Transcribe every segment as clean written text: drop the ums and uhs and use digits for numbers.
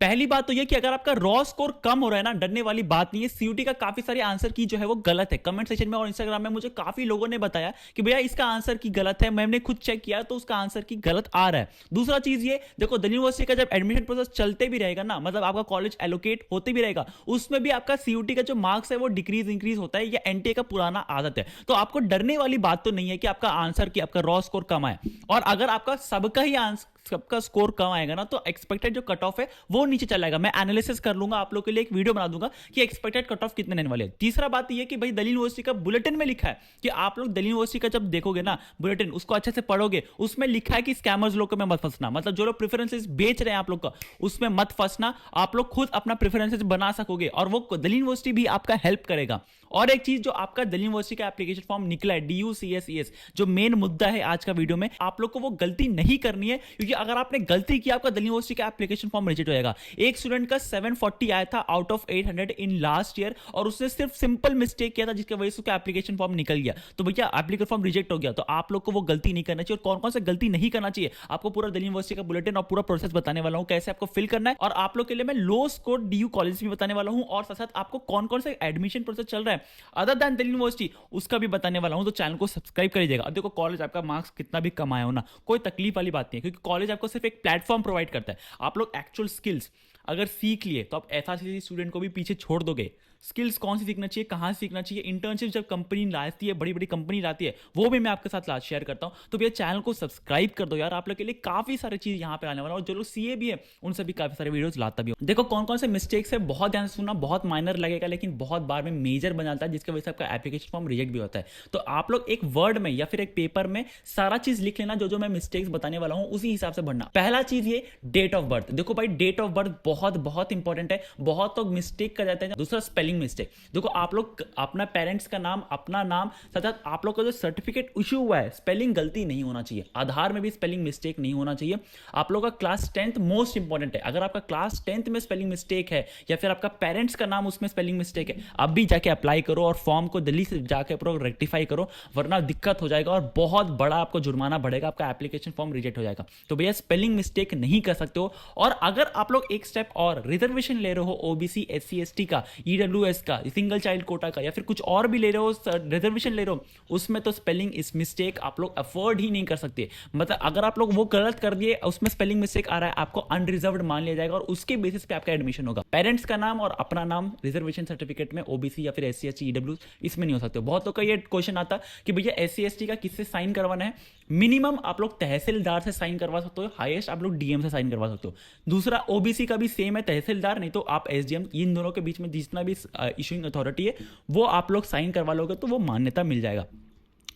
पहली बात तो ये कि अगर आपका रॉ स्कोर कम हो रहा है ना, डरने वाली बात नहीं है। सीयूटी का काफी सारे आंसर की जो है वो गलत है। कमेंट सेक्शन में और इंस्टाग्राम में मुझे काफी लोगों ने बताया कि भैया इसका आंसर की गलत है, मैंने खुद चेक किया तो उसका आंसर की गलत आ रहा है। दूसरा चीज ये देखो, दिल्ली यूनिवर्सिटी का जब एडमिशन प्रोसेस चलते भी रहेगा ना, मतलब आपका कॉलेज एलोकेट होते भी रहेगा, उसमें भी आपका सीयूटी का जो मार्क्स है वो डिक्रीज इंक्रीज होता है। ये एनटीए का पुराना आदत है, तो आपको डरने वाली बात तो नहीं है कि आपका आंसर की आपका रॉ स्कोर कम आए। और अगर आपका सबका स्कोर कम आएगा ना, तो एक्सपेक्टेड जो कट ऑफ है वो नीचे चलाएगा। मैं एनालिसिस कर लूंगा, आप लोग के लिए एक वीडियो बना दूंगा कि एक्सपेक्टेड कट ऑफ कितने रहने वाले हैं। तीसरा बात ये कि भाई दिल्ली यूनिवर्सिटी का बुलेटिन में लिखा है कि आप लोग दिल्ली यूनिवर्सिटी का जब देखोगे ना बुलेटिन, उसको अच्छे से पढ़ोगे, उसमें लिखा है कि स्कैमर्स लोग में मत फंसना, मतलब जो लोग प्रेफरेंसेस बेच रहे हैं आप लोग का, उसमें मत फंसना। आप लोग खुद अपना प्रेफरेंसेस बना सकोगे और वो दिल्ली यूनिवर्सिटी भी आपका हेल्प करेगा। और एक चीज, जो आपका दिल्ली यूनिवर्सिटी का एप्लीकेशन फॉर्म निकला है DUCSES, जो मेन मुद्दा है आज का वीडियो में, आप लोग को वो गलती नहीं करनी है, क्योंकि अगर आपने गलती की आपका दिल्ली यूनिवर्सिटी का एप्लीकेशन फॉर्म रिजेक्ट हो जाएगा। एक स्टूडेंट का 740 आया था out of 800 in last year, और उसने सिर्फ सिंपल मिस्टेक किया था जिसकी वजह से उसका एप्लीकेशन फॉर्म निकल गया, तो भैया एप्लीकेशन फॉर्म रिजेक्ट हो गया। तो आप लोग को वो गलती नहीं करना चाहिए। और कौन कौन से गलती नहीं करना चाहिए, आपको पूरा दिल्ली यूनिवर्सिटी का बुलेटिन और पूरा प्रोसेस बताने वाला हूं, कैसे आपको फिल करना है। और आप लोग के लिए मैं लो स्कोर DU कॉलेज भी बताने वाला हूं, और साथ साथ आपको कौन कौन से एडमिशन प्रोसेस चल रहा है अदर दैन दिल्ली यूनिवर्सिटी, उसका भी बताने वाला हूं। तो चैनल को सब्सक्राइब कर लीजिएगा। अब देखो, कॉलेज आपका मार्क्स कितना भी कम आया हो ना, कोई तकलीफ वाली बात नहीं है, क्योंकि कॉलेज आपको सिर्फ एक प्लेटफॉर्म प्रोवाइड करता है। आप लोग एक्चुअल स्किल्स अगर सीख लिए तो आप ऐसा स्टूडेंट को भी पीछे छोड़ दोगे। स्किल्स कौन सी सीखना चाहिए, कहां सीखना चाहिए, इंटर्नशिप जब कंपनी लाती है, बड़ी बड़ी कंपनी लाती है, वो भी मैं आपके साथ शेयर करता हूं। तो भैया चैनल को सब्सक्राइब कर दो यार, आप लोग के लिए काफी सारी चीज यहां पे आने वाला है। और जो लोग सीए भी है उनसे भी काफी सारे वीडियोस लाता भी हूं। देखो कौन कौन से मिस्टेक्स है, बहुत ध्यान से सुनना, बहुत माइनर लगेगा लेकिन बहुत बार में मेजर बन जाता है, जिसकी वजह से आपका एप्लीकेशन फॉर्म रिजेक्ट भी होता है। तो आप लोग एक वर्ड में या फिर एक पेपर में सारा चीज लिख लेना, जो जो मैं मिस्टेक्स बताने वाला हूं उसी हिसाब से बढ़ना। पहला चीज ये डेट ऑफ बर्थ। देखो भाई, डेट ऑफ बर्थ बहुत बहुत इंपॉर्टेंट है, बहुत लोग मिस्टेक कर जाते हैं। दूसरा स्पेलिंग मिस्टेक। देखो आप लोग अपना पेरेंट्स का नाम, अपना नाम, साथ आप लोग का जो सर्टिफिकेट इशू हुआ है, स्पेलिंग गलती नहीं होना चाहिए। आधार में भी स्पेलिंग मिस्टेक नहीं होना चाहिए। आप लोग का क्लास 10th मोस्ट इंपॉर्टेंट है। अगर आपका क्लास 10th में स्पेलिंग मिस्टेक है या फिर आपका पेरेंट्स का नाम उसमें स्पेलिंग मिस्टेक है, अब भी जाके अप्लाई करो और फॉर्म को दिल्ली से जाके रेक्टिफाई करो, वरना दिक्कत हो जाएगा और बहुत बड़ा आपको जुर्माना बढ़ेगा, आपका एप्लीकेशन फॉर्म रिजेक्ट हो जाएगा। तो भैया स्पेलिंग मिस्टेक नहीं कर सकते हो। और अगर आप लोग एक स्टेप और रिजर्वेशन ले रहे हो, OBC SC ST का, EWS का, सिंगल चाइल्ड कोटा का, या फिर कुछ और भी ले रहे हो, रिजर्वेशन ले रहे हो, उसमें तो स्पेलिंग इस मिस्टेक आप लोग अफोर्ड ही नहीं कर सकते। मतलब अगर आप लोग वो गलत कर दिए, उसमें स्पेलिंग मिस्टेक आ रहा है, आपको अनरिजर्व्ड मान लिया जाएगा और उसके बेसिस पे आपका एडमिशन होगा। पेरेंट्स का नाम और अपना नाम रिजर्वेशन सर्टिफिकेट में, OBC या फिर SC ST EWS इसमें नहीं हो सकते। बहुत लोग का ये क्वेश्चन आता कि भैया SC ST का किससे साइन करवाना है। मिनिमम आप लोग तहसीलदार से साइन करवा सकते हो, हाईएस्ट आप लोग DM से साइन करवा सकते हो। दूसरा OBC का भी सेम है, तहसीलदार नहीं तो आप SDM, इन दोनों के बीच में जितना भी इशूइंग अथॉरिटी है वो आप लोग साइन करवा लोगे तो वो मान्यता मिल जाएगा।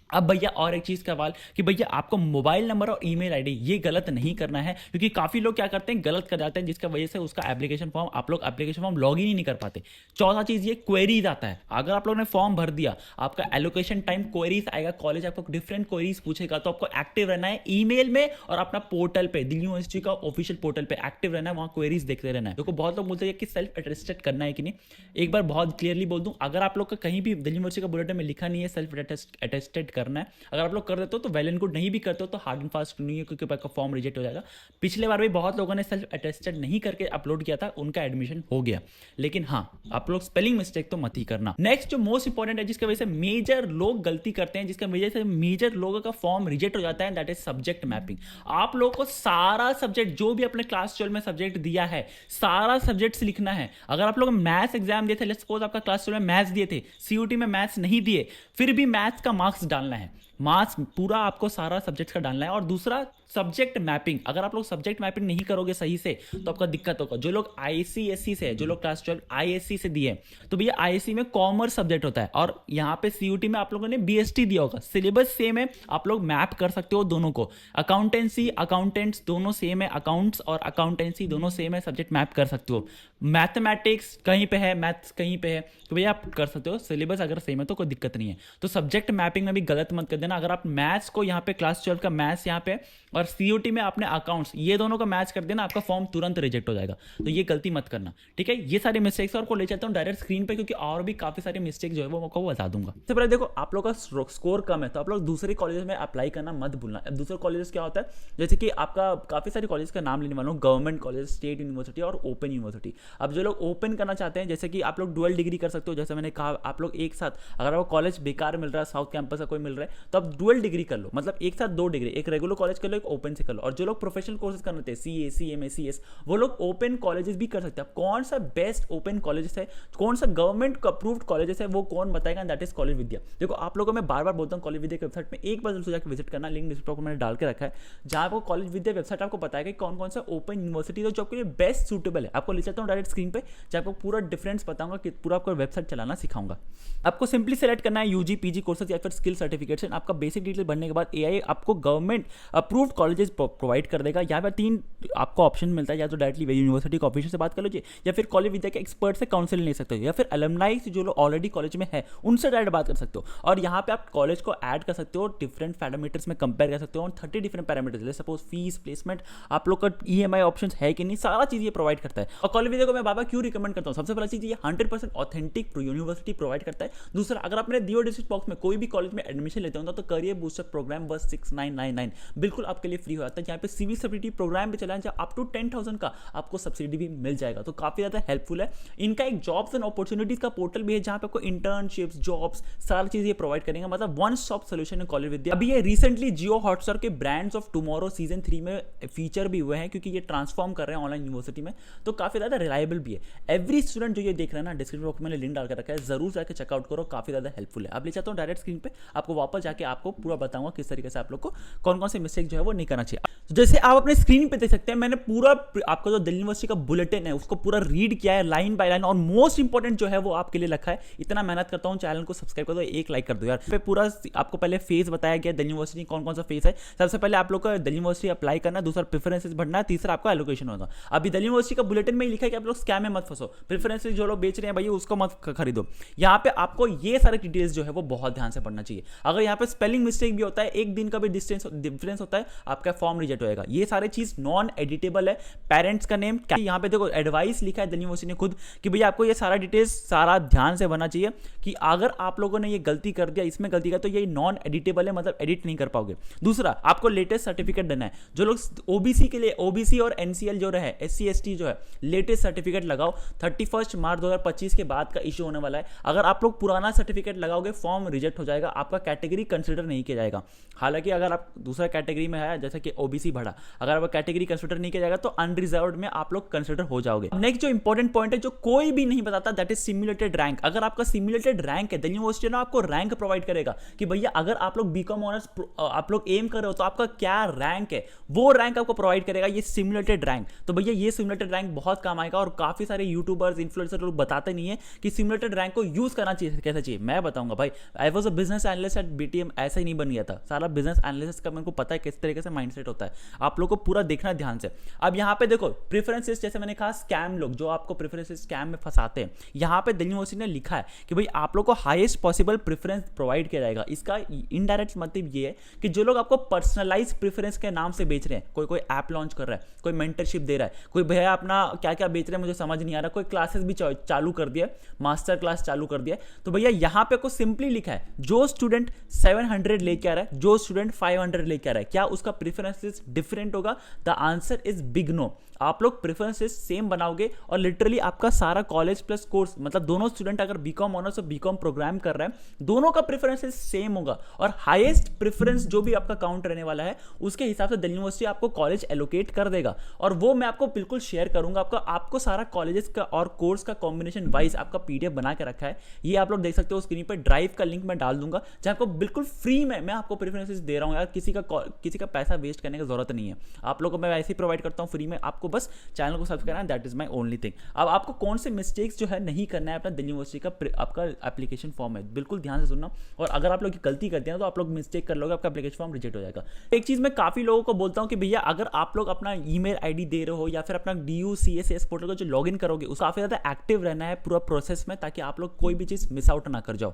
अब भैया और एक चीज का सवाल कि भैया आपको मोबाइल नंबर और ईमेल आईडी ये गलत नहीं करना है, क्योंकि काफी लोग क्या करते हैं, गलत कर जाते हैं, जिसकी वजह से उसका एप्लीकेशन फॉर्म आप लोग एप्लीकेशन फॉर्म लॉग इन ही नहीं कर पाते। चौथा चीज ये क्वेरीज आता है। अगर आप लोगों ने फॉर्म भर दिया, आपका एलोकेशन टाइम क्वेरीज आएगा, कॉलेज आपको डिफरेंट क्वेरीज पूछेगा, तो आपको एक्टिव रहना है ईमेल में और अपना पोर्टल पे, दिल्ली यूनिवर्सिटी का ऑफिशियल पोर्टल पे एक्टिव रहना है, वहां क्वेरीज देखते रहना है। देखो बहुत लोग बोलते हैं कि सेल्फ अटेस्टेड करना है कि नहीं। एक बार बहुत क्लियरली बोल दूं, अगर आप लोग का कहीं भी दिल्ली यूनिवर्सिटी का बुलेटिन में लिखा नहीं है सेल्फ अटेस्टेड करना है, अगर आप लोग कर देते हो तो वेल एंड गुड, नहीं भी करते हो तो हार्ड एंड फास्ट नहीं है, क्योंकि आपका फॉर्म रिजेक्ट हो जाएगा। पिछले बार भी बहुत लोगों ने सेल्फ अटेस्टेड नहीं करके अपलोड किया था, उनका एडमिशन हो गया। लेकिन हाँ, आप लोग स्पेलिंग मिस्टेक तो मत ही करना। नेक्स्ट जो मोस्ट इंपॉर्टेंट है, जिसकी वजह से मेजर लोग गलती करते हैं, जिसकी वजह से मेजर लोगों का फॉर्म रिजेक्ट हो जाता है, दैट इज सब्जेक्ट मैपिंग। आप लोगों को सारा सब्जेक्ट जो भी अपने क्लास 12 में सब्जेक्ट दिया है, सारा सब्जेक्ट्स लिखना है। अगर आप लोग मैथ्स एग्जाम दिए थे, लेट्स सपोज आपका क्लास 12 में मैथ्स दिए थे, CUT में मैथ्स नहीं दिए, फिर भी मैथ्स का मार्क्स डालना है। मार्क्स पूरा आपको सारा सब्जेक्ट का डालना है। और दूसरा सब्जेक्ट मैपिंग, अगर आप लोग सब्जेक्ट मैपिंग नहीं करोगे सही से तो आपका दिक्कत होगा। जो लोग ICSE से है, जो लोग क्लास 12 ISC से दिए, तो भैया ISC में कॉमर्स सब्जेक्ट होता है, और यहाँ पे CUT में आप लोगों ने BST दिया होगा, सिलेबस सेम है, आप लोग मैप कर सकते हो दोनों को। अकाउंटेंसी, अकाउंटेंट्स दोनों सेम है, अकाउंट्स और अकाउंटेंसी दोनों सेम है, सब्जेक्ट मैप कर सकते हो। मैथमेटिक्स कहीं पे है, मैथ्स कहीं पे है, तो भैया आप कर सकते हो। सिलेबस अगर सेम है तो कोई दिक्कत नहीं है। तो सब्जेक्ट मैपिंग में भी गलत मत कर देना। देना। अगर आप मैथ्स को यहाँ पे क्लास 12 का मैथ्स यहाँ पे और सीयूटी में आपने अकाउंट्स, ये दोनों का मैच कर देना, आपका फॉर्म तुरंत रिजेक्ट हो जाएगा। तो ये गलती मत करना, ठीक है। ये सारे मिस्टेक्स और को ले चलता हूँ डायरेक्ट स्क्रीन पे, क्योंकि और भी काफी सारे मिस्टेक जो है वो मैं आपको बता दूंगा। सबसे पहले देखो, आप लोग का स्कोर कम है तो आप लोग दूसरे कॉलेज में अप्लाई करना मत भूलना। अब दूसरे कॉलेज क्या होता है, जैसे कि आपका काफी सारे कॉलेज का नाम लेने वाला हूँ, गवर्नमेंट कॉलेज, स्टेट यूनिवर्सिटी और ओपन यूनिवर्सिटी। अब जो लोग ओपन करना चाहते हैं, जैसे कि आप लोग डुअल डिग्री कर सकते हो, जैसे मैंने कहा, आप लोग एक साथ, अगर आपको कॉलेज बेकार मिल रहा है, साउथ कैंपस का कोई मिल रहा है, तो आप डुअल डिग्री कर लो, मतलब एक साथ 2 डिग्री, एक रेगुलर कॉलेज कर लो, एक ओपन से कर लो। और जो लोग प्रोफेशनल कोर्सेज करना चाहते हैं, सीए, सीएमए, सीएस, वो लोग ओपन कॉलेजेस भी कर सकते हैं। कौन सा बेस्ट ओपन कॉलेजेस है, कौन सा गवर्नमेंट अप्रूव्ड कॉलेजेस है, वो कौन बताएगा? दैट इज कॉलेज विद्या। देखो, आप लोगों को मैं बार बार बोलता हूँ, कॉलेज विद्या की वेबसाइट में एक बार जरूर जाकर विजिट करना, लिंक डिस्क्रिप्शन में मैंने डाल के रखा है, जहां आपको कॉलेज विद्या वेबसाइट आपको बताएगा कौन कौन सा ओपन यूनिवर्सिटी जो आपके लिए बेस्ट सूटेबल है। आपको ले चलता हूँ डायरेक्ट स्क्रीन पे, जहाँ आपको पूरा डिफरेंस बताऊंगा, कि पूरा आपको वेबसाइट चलाना सिखाऊंगा। आपको सिंपली सेलेक्ट करना है यूजी, पीजी कोर्सेज या फिर स्किल सर्टिफिकेशन। आपका बेसिक डिटेल भरने के बाद एआई आपको गवर्नमेंट अप्रूव्ड कॉलेजेस प्रोवाइड कर देगा। यहाँ पर 3 आपको ऑप्शन मिलता है, या तो डायरेक्टली यूनिवर्सिटी के ऑफिसर से बात कर लीजिए, या फिर कॉलेज विद्या के एक्सपर्ट से काउंसिल ले सकते हो, या फिर अलमनाई से जो लोग ऑलरेडी कॉलेज में है उनसे डायरेक्ट बात कर सकते हो। और यहाँ पे आप कॉलेज को ऐड कर सकते हो, डिफरेंट पैरामीटर्स में कंपेयर कर सकते हो, और 30 डिफरेंट पैरामीटर्स, जैसे सपोज फीस, प्लेसमेंट, आप लोग का ईएमआई ऑप्शन है कि नहीं, सारा चीज ये प्रोवाइड करता है। और कॉलेज विद्या को मैं बाबा क्यों रिकमेंड करता हूँ? सबसे पहला चीज, ये 100% ऑथेंटिक यूनिवर्सिटी प्रोवाइड करता है। दूसरा, अगर आपने दियो डिस्क्रिप्शन बॉक्स में कोई भी कॉलेज में एडमिशन लेते हो तो करियर बूस्टर प्रोग्राम बस 6999 बिल्कुल आपके लिए फ्री हो जाता है, जहाँ पे सिविल सब्सिडी प्रोग्राम भी चला है, जहाँ अप टू 10,000 का आपको सब्सिडी भी मिल जाएगा। तो काफी ज्यादा हेल्पफुल है। इनका एक जॉब्स एंड अपॉर्चुनिटीज का पोर्टल भी है, जहाँ पे आपको इंटर्नशिप्स, जॉब्स, सारी चीज ये प्रोवाइड करेंगे, मतलब वन स्टॉप सोल्यूशन है कॉलेज विद्या। अभी ये रिसेंटली जियो हॉटस्टार के ब्रांड्स ऑफ टुमारो सीजन 3 में फीचर भी हुए हैं, क्योंकि ये ट्रांसफॉर्म कर रहे हैं ऑनलाइन यूनिवर्सिटी में, तो काफी ज्यादा रिलायबल भी है। एवरी स्टूडेंट जो ये देख रहे हैं ना, डिस्क्रिप्शन बॉक्स में मैंने लिंक डाल कर रखा है, जरूर जाकर चेकआउट करो, काफी ज्यादा हेल्पफुल है। अब ले चाहता हूँ डायरेक्ट स्क्रीन पे, आपको वापस जाके आपको पूरा बताऊंगा किस तरीके से आप लोग को कौन कौन से मिस्टेक जो है वो नहीं करना चाहिए। तो जैसे आप अपने स्क्रीन पे देख सकते हैं, मैंने पूरा आपका जो दिल्ली यूनिवर्सिटी का बुलेटिन है उसको पूरा रीड किया है लाइन बाय लाइन, और मोस्ट इंपॉर्टेंट जो है वो आपके लिए रखा है। इतना मेहनत करता हूं, चैनल को सब्सक्राइब कर दो, एक लाइक कर दो यार। पे पूरा आपको पहले फेज बताया गया दिल्ली यूनिवर्सिटी कौन कौन सा फेज है। सबसे पहले आप लोग को दिल्ली यूनिवर्सिटी अप्लाई करना, दूसरा प्रेफरेंसेस भरना है, तीसरा आपका एलोकेशन होगा। अभी दिल्ली यूनिवर्सिटी का बुलेटिन में ही लिखा है कि आप लोग स्कैम में मत फंसो, प्रेफरेंसेस जो लोग बेच रहे हैं भैया उसको मत खरीदो। यहाँ पे आपको ये सारे डिटेल्स जो है वो बहुत ध्यान से पढ़ना चाहिए। अगर यहाँ पे स्पेलिंग मिस्टेक भी होता है, एक दिन का भी डिफरेंस होता है, आपका फॉर्म रिजेक्ट होएगा। ये सारे चीज नॉन एडिटेबल है। पेरेंट्स का नेम, यहाँ पे देखो एडवाइस लिखा है दिल्ली यूनिवर्सिटी ने खुद कि भैया आपको ये सारा डिटेल्स सारा ध्यान से भरना चाहिए, कि अगर आप लोगों ने ये गलती कर दिया, इसमें गलती का, तो ये नॉन एडिटेबल है, मतलब एडिट नहीं कर पाओगे। दूसरा, आपको लेटेस्ट सर्टिफिकेट देना है। जो लोग ओबीसी के लिए, ओबीसी और एनसीएल जो रहे, एससी एसटी जो है, लेटेस्ट सर्टिफिकेट लगाओ। 31 मार्च 2025 के बाद का इश्यू होने वाला है। अगर आप लोग पुराना सर्टिफिकेट लगाओगे, फॉर्म रिजेक्ट हो जाएगा, आपका कैटेगरी कंसिडर नहीं किया जाएगा। हालांकि अगर आप दूसरा कैटेगरी में है, जैसे कि ओबीसी बढ़ा, अगर आप कैटेगरी कंसिडर नहीं किया जाएगा तो अनरिजर्व्ड में आप लोग कंसिडर हो जाओगे। नेक्स्ट जो इंपॉर्टेंट पॉइंट है, जो कोई भी नहीं बताता, दैट इज सिमुलेटेड रैंक। अगर आपका सिमुलेटेड रैंक है, दिल्ली यूनिवर्सिटी ना आपको रैंक प्रोवाइड करेगा कि भैया अगर आप लोग बीकॉम ऑनर्स आप लोग एम कर रहे हो तो आपका क्या रैंक है, वो रैंक आपको प्रोवाइड करेगा, ये सिमुलेटेड रैंक। तो भैया ये सिमुलेटेड रैंक बहुत काम आएगा, और काफी सारे यूट्यूबर्स, इन्फ्लुएंसर लोग बताते नहीं है कि सिमुलेटेड रैंक को यूज करना चाहिए, कैसे चाहिए। मैं बताऊंगा भाई, I was a business analyst eight BTM, ऐसा ही नहीं बन गया था। सारा बिजनेस एनालिसिस का मेरे को पता है किस तरीके से माइंडसेट होता है। आप लोग को पूरा देखना ध्यान से। अब यहाँ पे देखो प्रेफरेंसेस, जैसे मैंने कहा स्कैम लोग जो आपको प्रेफरेंसेस स्कैम में फंसाते हैं, यहाँ पे दिल्ली यूनिवर्सिटी ने लिखा है कि भाई आप लोग को हाईएस्ट पॉसिबल प्रेफरेंस प्रोवाइड किया जाएगा। इसका इनडायरेक्ट मतलब ये है कि जो लोग आपको पर्सनलाइज प्रेफरेंस के नाम से बेच रहे हैं, कोई ऐप लॉन्च कर रहा है, कोई मेंटरशिप दे रहा है, कोई भैया अपना क्या क्या बेच रहे हैं मुझे समझ नहीं आ रहा, कोई क्लासेस भी चालू कर दिया, मास्टर क्लास चालू कर दिया, तो भैया यहाँ पे कुछ सिंपली लिखा है, जो स्टूडेंट 700 लेके आ रहा है, जो स्टूडेंट 500 लेके आ रहा है, क्या उसका प्रेफरेंसेस डिफरेंट होगा? The answer is big no. आप लोग प्रेफरेंसेस सेम बनाओगे, और लिटरली आपका सारा कॉलेज प्लस कोर्स, मतलब दोनों स्टूडेंट अगर बीकॉम ऑनर्स और बीकॉम प्रोग्राम कर रहे हैं, दोनों का प्रेफरेंसेस सेम होगा, और हाईएस्ट प्रेफरेंस जो भी आपका काउंट रहने वाला है उसके हिसाब से दिल्ली यूनिवर्सिटी आपको कॉलेज एलोकेट कर देगा। और वो मैं आपको बिल्कुल शेयर करूंगा, आपको सारा कॉलेजेस का और कोर्स का कॉम्बिनेशन वाइज आपका पीडीएफ बना के रखा है, ये आप लोग देख सकते हो स्क्रीन पर। ड्राइव का लिंक मैं डाल दूंगा, जहां आपको बिल्कुल फ्री में मैं आपको प्रेफरेंसेस दे रहा हूं यार। किसी का पैसा वेस्ट करने की जरूरत नहीं है, आप लोगों को मैं ऐसे ही प्रोवाइड करता हूं फ्री में। आपको बस चैनल को सब्सक्राइब करना है, that is my only thing. अब आपको कौन से मिस्टेक्स जो है नहीं करना है अपना दिल्ली यूनिवर्सिटी का आपका एप्लीकेशन फॉर्म है, बिल्कुल ध्यान से सुनना। और अगर आप लोग गलती करते हैं तो आप लोग मिस्टेक कर लोगे, आपका एप्लीकेशन फॉर्म रिजेक्ट हो जाएगा। एक चीज मैं काफी लोगों को बोलता हूं कि भैया अगर आप लोग अपना ईमेल आईडी दे रहे हो, या फिर अपना DUCSS पोर्टल को जो लॉगिन करोगे, उसको काफी ज्यादा एक्टिव रहना है पूरा प्रोसेस में, ताकि आप लोग कोई भी चीज मिस आउट ना कर जाओ।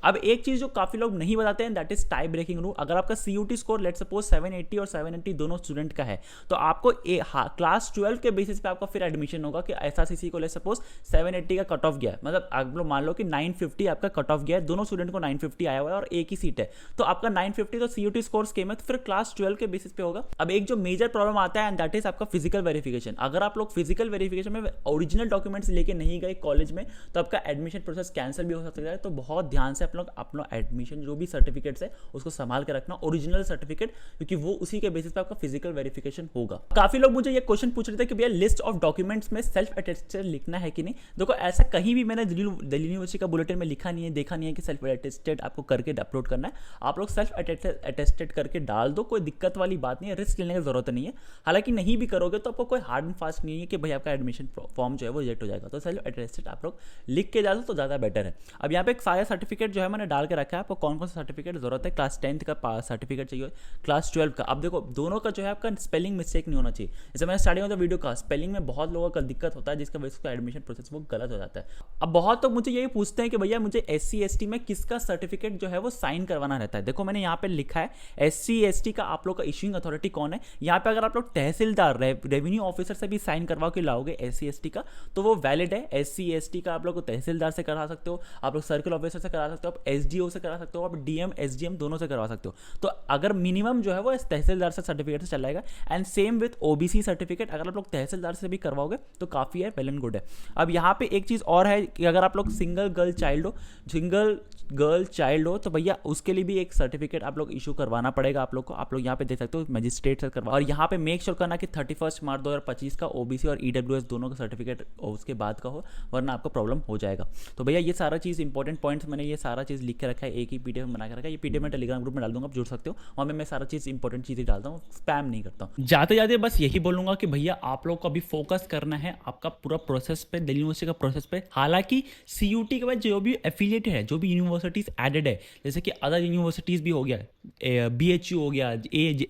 अब एक चीज जो काफी लोग नहीं बताते हैं, that is tie breaking rule. अगर आपका सीयूटी स्कोर लेट सपोज 780 और 780 दोनों स्टूडेंट का है, तो आपको क्लास 12 के बेसिस पे आपका फिर एडमिशन होगा कि एसआरसीसी को लेट सपोज 780 का कट ऑफ गया है, मतलब आप लोग मान लो कि 950 आपका कट ऑफ गया है, दोनों स्टूडेंट को 950 आया हुआ है और एक ही सीट है, तो आपका 950 तो सीयूटी स्कोर स्कीम है, तो फिर क्लास 12 के बेसिस पे होगा। अब एक जो मेजर प्रॉब्लम आता है एंड दैट इज आपका फिजिकल वेरिफिकेशन। अगर आप लोग फिजिकल वेरिफिकेशन में ओरिजिनल डॉक्यूमेंट्स लेके नहीं गए कॉलेज में, तो आपका एडमिशन प्रोसेस कैंसिल भी हो सकता है। तो बहुत ध्यान से आप लोग अपना एडमिशन जो भी सर्टिफिकेट्स है उसको संभाल के रखना, ओरिजिनल सर्टिफिकेट, क्योंकि वो उसी के बेसिस पे आपका फिजिकल वेरिफिकेशन होगा। काफी लोग मुझे ये क्वेश्चन पूछ रहे थे कि भैया लिस्ट ऑफ डॉक्यूमेंट्स में सेल्फ अटेस्टेड लिखना है कि नहीं। देखो ऐसा कहीं भी मैंने दिल्ली यूनिवर्सिटी का बुलेटिन में लिखा नहीं है, देखा नहीं है कि सेल्फ अटेस्टेड आपको करके अपलोड करना है। आप लोग सेल्फ अटेस्टेड करके डाल दो, कोई दिक्कत वाली बात नहीं है, रिस्क लेने की जरूरत नहीं है। हालांकि नहीं भी करोगे तो आपको कोई हार्ड एंड फास्ट नहीं है कि भाई आपका एडमिशन फॉर्म जो है वो रिजेक्ट हो जाएगा। तो सेल्फ अटेस्टेड आप लोग लिख के डालो तो ज़्यादा बेटर है। अब यहाँ पे एक सारा सर्टिफिकेट जो है मैंने डाल के रखा है, आपको कौन कौन सा सर्टिफिकेट जरूरत है। क्लास 10th का सर्टिफिकेट चाहिए, क्लास 12 का। अब देखो दोनों का जो है आपका स्पेलिंग मिस्टेक नहीं होना चाहिए। जैसे मैंने स्टार्टिंग में वीडियो का स्पेलिंग में बहुत लोगों का दिक्कत होता है, जिसका वजह से एडमिशन प्रोसेस वो गलत हो जाता है। अब बहुत तो मुझे यही पूछते हैं कि भैया मुझे SC ST में किसका सर्टिफिकेट जो है वो साइन करवाना रहता है। देखो मैंने यहाँ पे लिखा है SC ST का आप लोग का इश्यूइंग अथॉरिटी कौन है। यहाँ पे अगर आप लोग तहसीलदार रेवेन्यू ऑफिसर से भी साइन करवा के लाओगे SC ST का, तो वो वैलिड है। SC ST का आप लोग को तहसीलदार से करा सकते हो, आप लोग सर्कल ऑफिसर से करा सकते हो, आप SDO से करा सकते हो, आप DM SDM दोनों से करवा सकते हो। तो अगर मिनिमम जो है वो तहसीलदार से सर्टिफिकेट से चलाएगा। And same with OBC certificate, अगर आप लोग तहसीलदार से भी करवाओगे तो काफ़ी है, वेल एंड गुड है। अब यहाँ पे एक चीज़ और है कि अगर आप लोग सिंगल गर्ल चाइल्ड हो तो भैया उसके लिए भी एक सर्टिफिकेट आप लोग इशू करवाना पड़ेगा आप लोग को। आप लोग यहाँ पे देख सकते हो मजिस्ट्रेट से करवा, और यहाँ पे मेक श्योर करना कि 31 मार्च 2025 का OBC और EWS दोनों का सर्टिफिकेट उसके बाद का हो, वरना आपको प्रॉब्लम हो जाएगा। तो भैया ये सारा चीज़ इंपॉर्टेंट पॉइंट्स मैंने ये सारा चीज़ लिख के रखा है, एक ही PDF में बना के रखा है। ये PDF में टेलीग्राम ग्रुप में डाल दूंगा, आप जुड़ सकते हो। और मैं सारा चीज़ इंपॉर्टेंट चीज़ें डालता हूँ, स्पैम नहीं करता हूँ। जाते जाते बस यही बोलूंगा कि भैया आप लोग को अभी फोकस करना है आपका पूरा प्रोसेस पे, दिल्ली यूनिवर्सिटी का प्रोसेस पे। हालांकि CUT के बाद जो भी एफिलिएटेड है, जो भी यूनिवर्सिटीज एडेड है, जैसे कि अदर यूनिवर्सिटीज भी हो गया, BHU हो गया,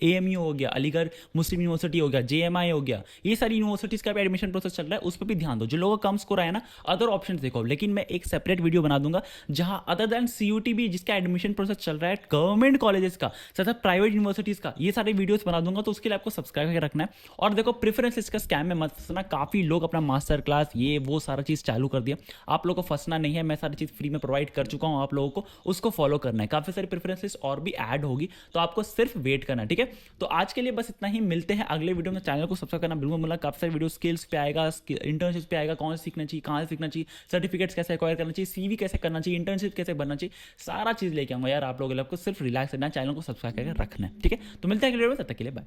AMU हो गया, अलीगढ़ मुस्लिम यूनिवर्सिटी हो गया, JMI हो गया, ये सारी यूनिवर्सिटीज का भी एडमिशन प्रोसेस चल रहा है, उस पर भी ध्यान दो। जो लोगों का कम स्कोर आया ना, अदर ऑप्शन देखो। लेकिन मैं एक सेपरेट वीडियो बना दूंगा जहां अदर देन CUT भी जिसका एडमिशन प्रोसेस चल रहा है, गवर्नमेंट कॉलेजेस का तथा प्राइवेट यूनिवर्सिटीज का, ये सारे वीडियोस बना दूंगा। तो उसके लिए आपको सब्सक्राइब करके रखना है। और देखो प्रेफरेंस लिस्ट का स्कैम में मत फंसना। काफी लोग अपना मास्टर क्लास ये वो सारा चीज चालू कर दिया, आप लोगों को फंसना नहीं है। मैं सारी चीज फ्री में प्रोवाइड कर चुका हूं, आप लोगों को उसको फॉलो करना है। काफी सारी प्रेफरेंस लिस्ट और भी ऐड होगी, तो आपको सिर्फ वेट करना है, ठीक है। तो आज के लिए बस इतना ही, मिलते हैं अगले वीडियो में। चैनल को सब्सक्राइब करना बिल्कुल मतलब, काफी सारी वीडियो स्किल्स पे आएगा, इंटर्नशिप पे आएगा, कौन से सीखना चाहिए, कहाँ से सीखना चाहिए, सर्टिफिकेट्स कैसे एक्वायर करना चाहिए, CV कैसे करना चाहिए, इंटर्नशिप कैसे बनना चाहिए, सारा चीज लेके आऊंगा यार। आप लोगों को सिर्फ रिलैक्स करना है, चैनल को सब्सक्राइब करके रखना है, ठीक है। तो मिलते हैं अगले वीडियो में, तब तक के लिए बाय।